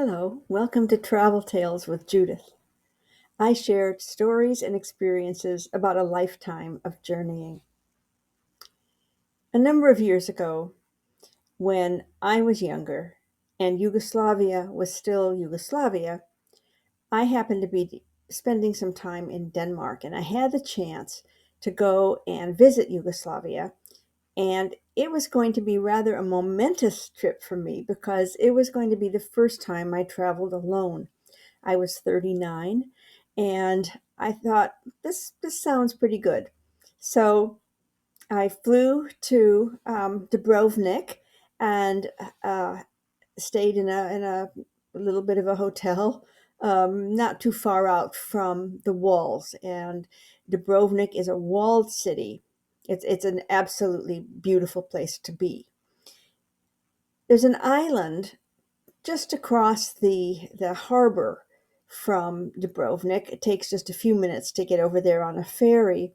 Hello, welcome to Travel Tales with Judith. I share stories and experiences about a lifetime of journeying. A number of years ago, when I was younger and Yugoslavia was still Yugoslavia, I happened to be spending some time in Denmark and I had the chance to go and visit Yugoslavia. And it was going to be rather a momentous trip for me because it was going to be the first time I traveled alone. I was 39 and I thought this sounds pretty good. So I flew to Dubrovnik and uh, stayed in a little bit of a hotel, not too far out from the walls. And Dubrovnik is a walled city. It's an absolutely beautiful place to be. There's an island just across the harbor from Dubrovnik. It takes just a few minutes to get over there on a ferry.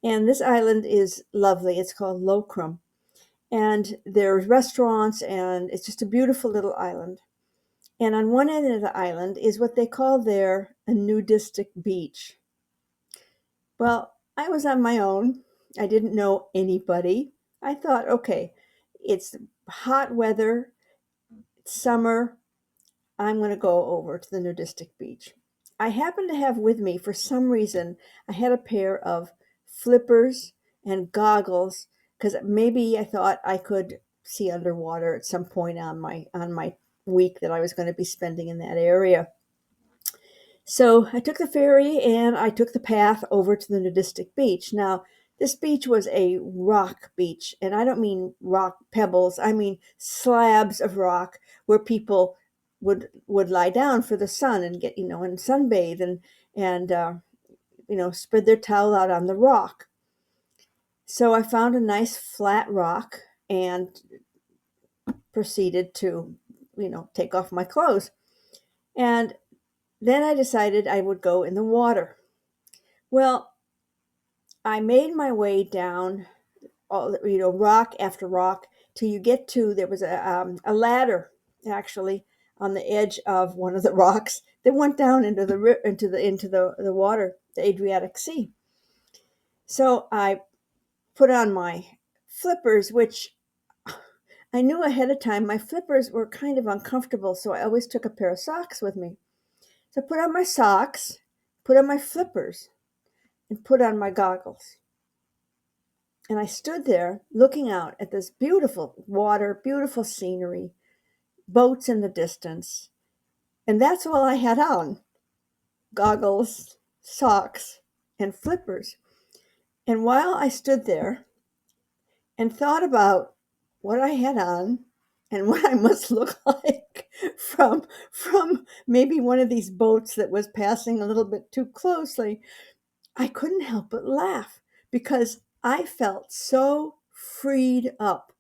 And this island is lovely. It's called Lokrum. And there's restaurants, and it's just a beautiful little island. And on one end of the island is what they call there a nudistic beach. Well, I was on my own. I didn't know anybody. I thought, okay, it's hot weather, it's summer, I'm going to go over to the nudistic beach. I happened to have with me, for some reason, I had a pair of flippers and goggles because maybe I thought I could see underwater at some point on my week that I was going to be spending in that area. So I took the ferry and I took the path over to the nudistic beach. Now, this beach was a rock beach, and I don't mean rock pebbles, I mean slabs of rock where people would lie down for the sun and get, and sunbathe and spread their towel out on the rock. So I found a nice flat rock and proceeded to, take off my clothes. And then I decided I would go in the water. Well, I made my way down, rock after rock, till you get to there was a ladder actually on the edge of one of the rocks that went down into the water, the Adriatic Sea. So I put on my flippers, which I knew ahead of time my flippers were kind of uncomfortable, so I always took a pair of socks with me. So I put on my socks, put on my flippers, and put on my goggles. And I stood there looking out at this beautiful water, beautiful scenery, boats in the distance. And that's all I had on: goggles, socks, and flippers. And while I stood there and thought about what I had on and what I must look like from maybe one of these boats that was passing a little bit too closely, I couldn't help but laugh because I felt so freed up.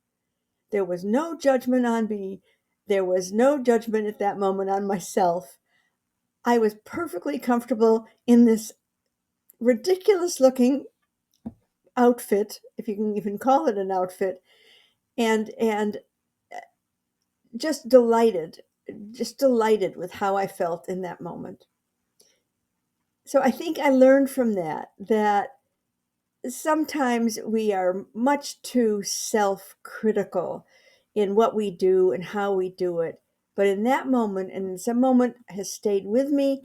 There was no judgment on me. There was no judgment at that moment on myself. I was perfectly comfortable in this ridiculous looking outfit, if you can even call it an outfit, and just delighted, just delighted with how I felt in that moment. So I think I learned from that sometimes we are much too self-critical in what we do and how we do it. But in that moment, and some moment has stayed with me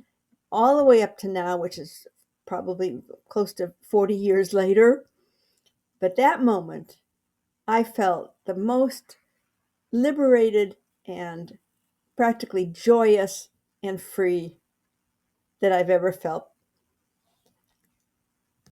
all the way up to now, which is probably close to 40 years later. But that moment, I felt the most liberated and practically joyous and free that I've ever felt